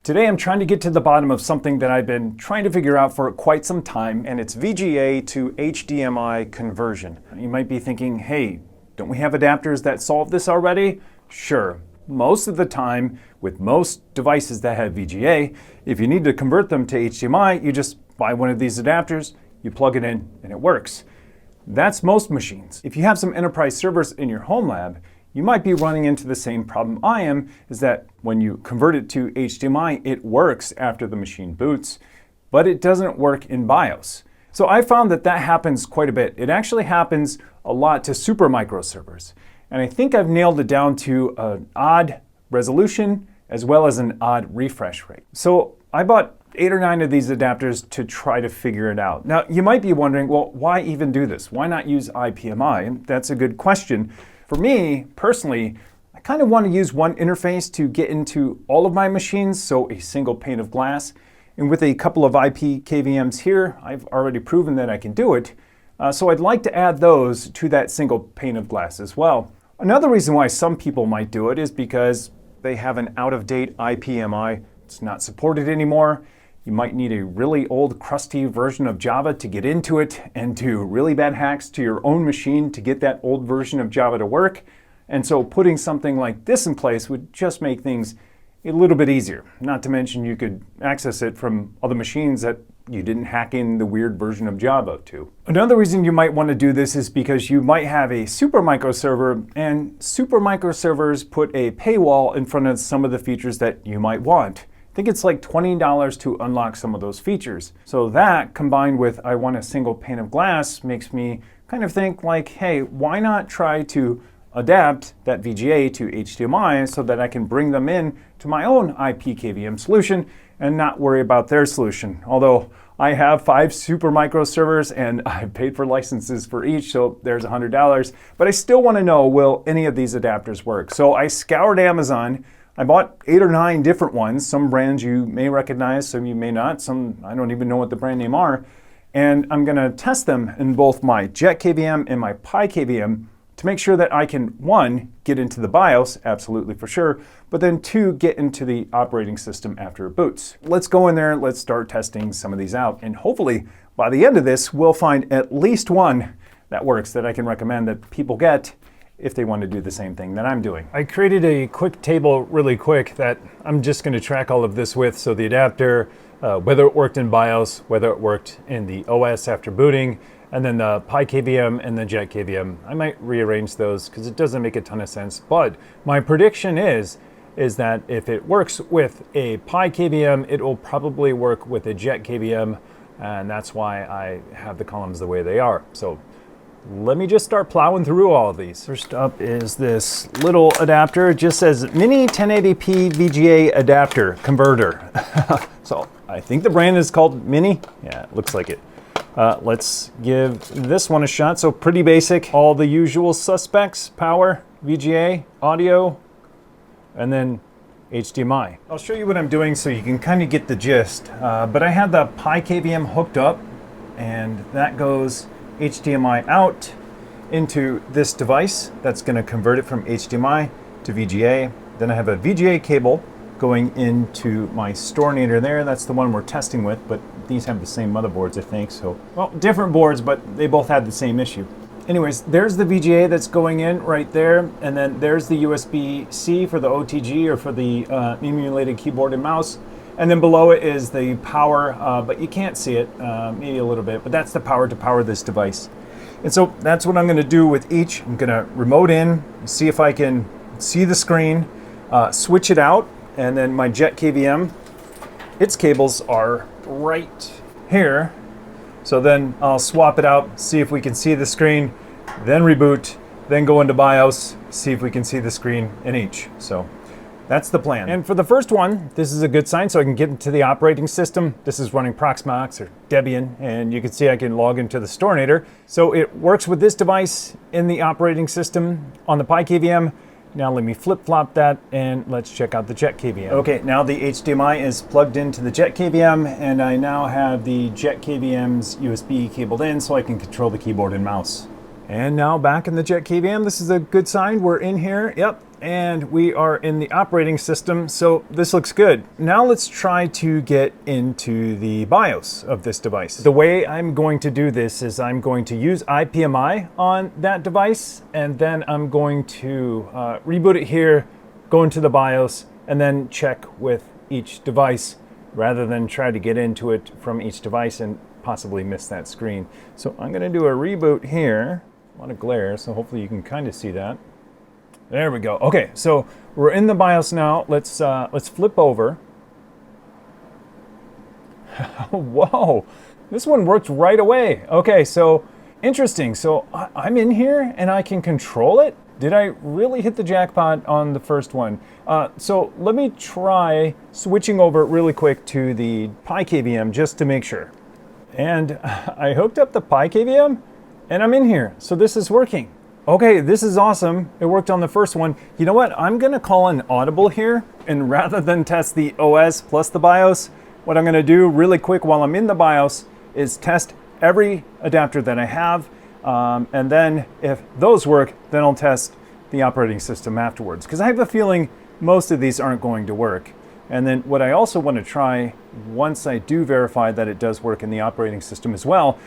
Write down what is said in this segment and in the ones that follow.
Today I'm trying to get to the bottom of something that I've been trying to figure out for quite some time, and it's VGA to HDMI conversion. You might be thinking, hey, don't we have adapters that solve this already? Sure. Most of the time, with most devices that have VGA, if you need to convert them to HDMI, you just buy one of these adapters, you plug it in, and it works. That's most machines. If you have some enterprise servers in your home lab, you might be running into the same problem I am, is that when you convert it to HDMI, it works after the machine boots, but it doesn't work in BIOS. So I found that that happens quite a bit. It actually happens a lot to super micro servers. And I think I've nailed it down to an odd resolution as well as an odd refresh rate. So I bought 8 or 9 of these adapters to try to figure it out. Now, you might be wondering, well, why even do this? Why not use IPMI? And that's a good question. For me, personally, I kind of want to use one interface to get into all of my machines, so a single pane of glass. And with a couple of IPKVMs here, I've already proven that I can do it. So I'd like to add those to that single pane of glass as well. Another reason why some people might do it is because they have an out-of-date IPMI. It's not supported anymore. You might need a really old, crusty version of Java to get into it and do really bad hacks to your own machine to get that old version of Java to work. And so putting something like this in place would just make things a little bit easier. Not to mention you could access it from other machines that you didn't hack in the weird version of Java to. Another reason you might want to do this is because you might have a super micro server, and super micro servers put a paywall in front of some of the features that you might want. I think it's like $20 to unlock some of those features. So that, combined with I want a single pane of glass, makes me kind of think like, hey, why not try to adapt that VGA to HDMI so that I can bring them in to my own IPKVM solution and not worry about their solution. Although I have 5 super micro servers and I've paid for licenses for each, so there's $100. But I still want to know, will any of these adapters work? So I scoured Amazon. I bought 8 or 9 different ones. Some brands you may recognize, some you may not. Some I don't even know what the brand name are. And I'm going to test them in both my JetKVM and my PiKVM to make sure that I can, 1, get into the BIOS, absolutely for sure, but then 2, get into the operating system after it boots. Let's go in there, let's start testing some of these out, and hopefully by the end of this, we'll find at least one that works that I can recommend that people get if they want to do the same thing that I'm doing. I created a quick table really quick that I'm just going to track all of this with, so the adapter, whether it worked in BIOS, whether it worked in the OS after booting, and then the PiKVM and the JetKVM. I might rearrange those because it doesn't make a ton of sense, but my prediction is that if it works with a PiKVM, it will probably work with a JetKVM, and that's why I have the columns the way they are. So let me just start plowing through all of these. First up is this little adapter. It just says Mini 1080p VGA adapter converter. So I think the brand is called Mini. Yeah, it looks like it. Let's give this one a shot. So pretty basic, all the usual suspects: power, VGA, audio, and then HDMI. I'll show you what I'm doing so you can kind of get the gist. But I had the PiKVM hooked up, and that goes HDMI out into this device that's going to convert it from HDMI to VGA. Then I have a VGA cable going into my Storinator there. That's the one we're testing with, but these have the same motherboards, I think. So, well, different boards, but they both had the same issue. Anyways, there's the VGA that's going in right there, and then there's the USB-C for the OTG or for the emulated keyboard and mouse. And then below it is the power, but you can't see it, maybe a little bit, but that's the power to power this device. And so that's what I'm gonna do with each. I'm gonna remote in, see if I can see the screen, switch it out, and then my JetKVM, its cables are right here. So then I'll swap it out, see if we can see the screen, then reboot, then go into BIOS, see if we can see the screen in each. So that's the plan. And for the first one, this is a good sign, so I can get into the operating system. This is running Proxmox or Debian, and you can see I can log into the Storinator. So it works with this device in the operating system on the PiKVM. Now let me flip-flop that and let's check out the JetKVM. Okay, now the HDMI is plugged into the JetKVM, and I now have the JetKVM's USB cabled in so I can control the keyboard and mouse. And now back in the JetKVM, this is a good sign. We're in here. Yep, And we are in the operating system, so this looks good. Now let's try to get into the BIOS of this device. The way I'm going to do this is I'm going to use IPMI on that device, and then I'm going to reboot it here, go into the BIOS, and then check with each device rather than try to get into it from each device and possibly miss that screen. So I'm going to do a reboot here. A lot of glare, so hopefully you can kind of see that. There we go. Okay, so we're in the BIOS now. Let's flip over. Whoa, this one worked right away. Okay, so interesting. So I'm in here and I can control it. Did I really hit the jackpot on the first one? So let me try switching over really quick to the PiKVM just to make sure. And I hooked up the PiKVM and I'm in here. So this is working. Okay, this is awesome. It worked on the first one. You know what? I'm gonna call an audible here, and rather than test the OS plus the BIOS, what I'm gonna do really quick while I'm in the BIOS is test every adapter that I have, and then if those work, then I'll test the operating system afterwards, because I have a feeling most of these aren't going to work. And then what I also want to try, once I do verify that it does work in the operating system as well,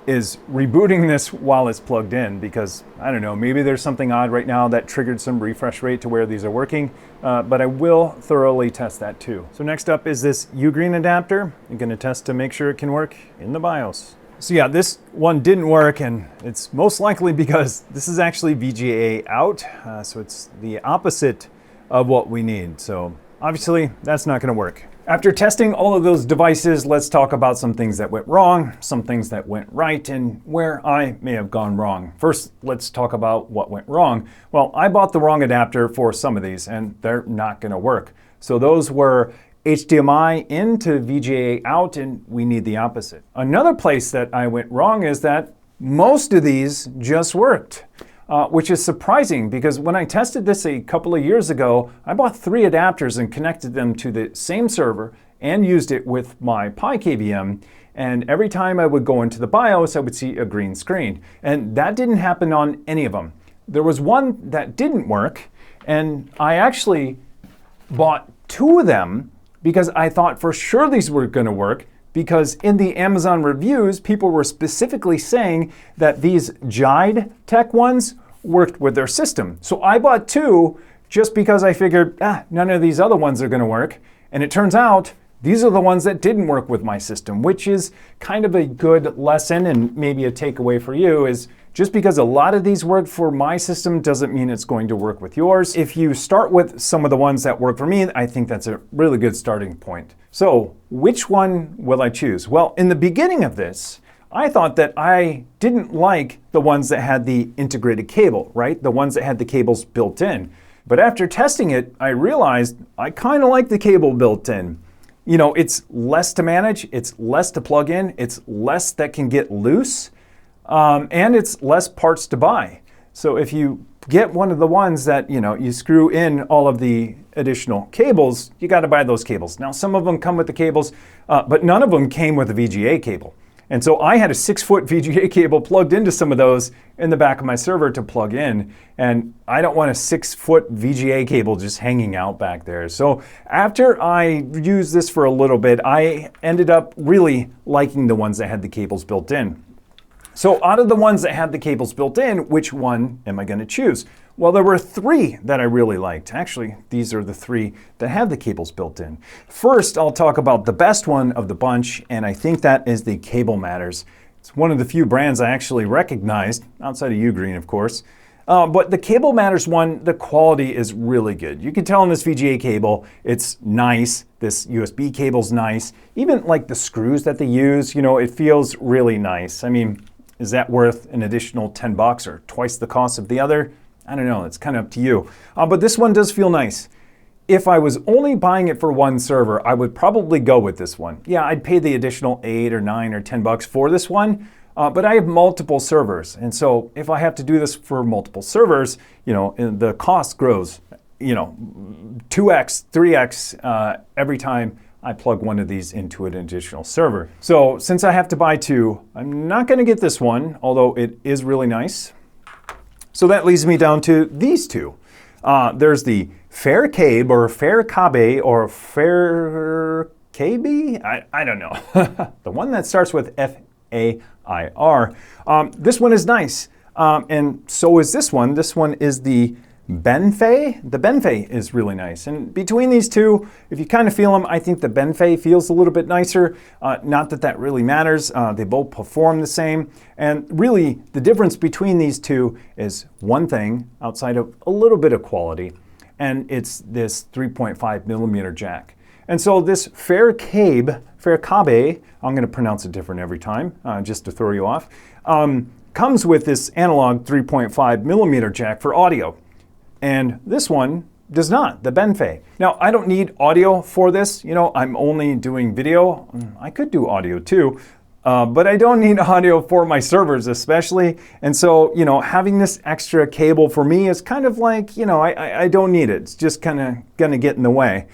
is rebooting this while it's plugged in, because I don't know, maybe there's something odd right now that triggered some refresh rate to where these are working, but I will thoroughly test that too. So next up is this Ugreen adapter. I'm going to test to make sure it can work in the BIOS. So yeah, this one didn't work, and it's most likely because this is actually VGA out, so it's the opposite of what we need. So obviously that's not going to work. After testing all of those devices, let's talk about some things that went wrong, some things that went right, and where I may have gone wrong. First, let's talk about what went wrong. Well, I bought the wrong adapter for some of these, and they're not going to work. So those were HDMI into VGA out, and we need the opposite. Another place that I went wrong is that most of these just worked. Which is surprising, because when I tested this a couple of years ago, I bought 3 adapters and connected them to the same server and used it with my PiKVM. And every time I would go into the BIOS, I would see a green screen. And that didn't happen on any of them. There was one that didn't work, and I actually bought 2 of them because I thought for sure these were going to work, because in the Amazon reviews, people were specifically saying that these JetKVM ones worked with their system. So I bought 2 just because I figured, none of these other ones are going to work. And it turns out these are the ones that didn't work with my system, which is kind of a good lesson, and maybe a takeaway for you is just because a lot of these worked for my system doesn't mean it's going to work with yours. If you start with some of the ones that work for me, I think that's a really good starting point. So which one will I choose? Well, in the beginning of this, I thought that I didn't like the ones that had the integrated cable, right? The ones that had the cables built in. But after testing it, I realized I kind of like the cable built in. You know, it's less to manage, it's less to plug in, it's less that can get loose, and it's less parts to buy. So if you get one of the ones that, you screw in all of the additional cables, you got to buy those cables. Now, some of them come with the cables, but none of them came with a VGA cable. And so I had a 6-foot VGA cable plugged into some of those in the back of my server to plug in. And I don't want a 6-foot VGA cable just hanging out back there. So after I used this for a little bit, I ended up really liking the ones that had the cables built in. So out of the ones that had the cables built in, which one am I going to choose? Well, there were 3 that I really liked. Actually, these are the 3 that have the cables built in. First, I'll talk about the best one of the bunch, and I think that is the Cable Matters. It's one of the few brands I actually recognized, outside of Ugreen, of course. But the Cable Matters one, the quality is really good. You can tell on this VGA cable, it's nice. This USB cable's nice. Even like the screws that they use, it feels really nice. I mean, is that worth an additional $10 or twice the cost of the other? I don't know, it's kind of up to you. But this one does feel nice. If I was only buying it for one server, I would probably go with this one. Yeah, I'd pay the additional $8 or $9 or $10 for this one, but I have multiple servers. And so if I have to do this for multiple servers, the cost grows, 2x, 3x every time I plug one of these into an additional server. So since I have to buy 2, I'm not going to get this one, although it is really nice. So that leads me down to these 2. There's the FairCabe or FairCabe or FairCabe? I don't know. The one that starts with F-A-I-R. This one is nice. And so is this one. This one is the Benfei. The Benfei is really nice. And between these two, if you kind of feel them, I think the Benfei feels a little bit nicer. Not that that really matters. They both perform the same. And really, the difference between these two is one thing outside of a little bit of quality. And it's this 3.5 millimeter jack. And so this FairCabe, I'm going to pronounce it different every time, just to throw you off, comes with this analog 3.5 millimeter jack for audio. And this one does not, the Benfei. Now, I don't need audio for this. You know, I'm only doing video. I could do audio too, but I don't need audio for my servers especially. And so, you know, having this extra cable for me is kind of like, you know, I don't need it. It's just kind of gonna get in the way.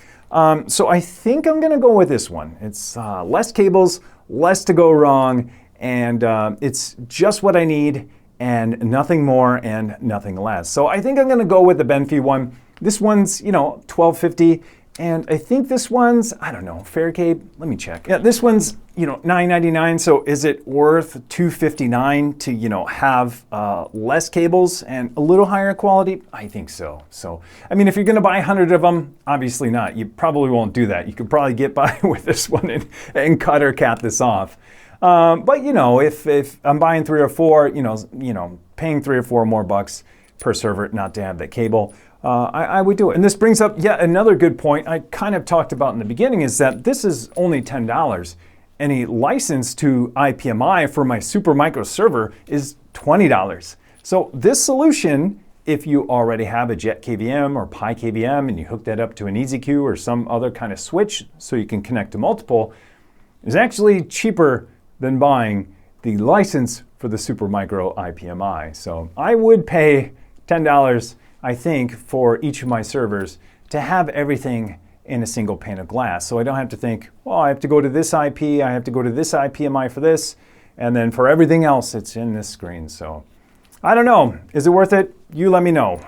So I think I'm gonna go with this one. It's less cables, less to go wrong, and it's just what I need, and nothing more and nothing less. So I think I'm gonna go with the Benfei one. This one's, you know, $12.50, and I think this one's, I don't know, FairCabe, let me check. Yeah, this one's, you know, $9.99, so is it worth $2.59 to, you know, have less cables and a little higher quality? I think so. So, I mean, if you're gonna buy 100 of them, obviously not. You probably won't do that. You could probably get by with this one and cut or cap this off. But you know, if I'm buying 3 or 4, you know, paying 3 or 4 more bucks per server not to have that cable, I would do it. And this brings up yet another good point I kind of talked about in the beginning, is that this is only $10. And a license to IPMI for my Supermicro server is $20. So this solution, if you already have a JetKVM or PiKVM and you hook that up to an EasyQ or some other kind of switch so you can connect to multiple, is actually cheaper than buying the license for the Supermicro IPMI. So I would pay $10, I think, for each of my servers to have everything in a single pane of glass. So I don't have to think, well, I have to go to this IP, I have to go to this IPMI for this, and then for everything else, it's in this screen. So I don't know. Is it worth it? You let me know.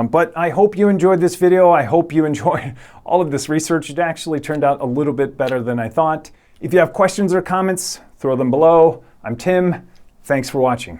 But I hope you enjoyed this video. I hope you enjoyed all of this research. It actually turned out a little bit better than I thought. If you have questions or comments, throw them below. I'm Tim. Thanks for watching.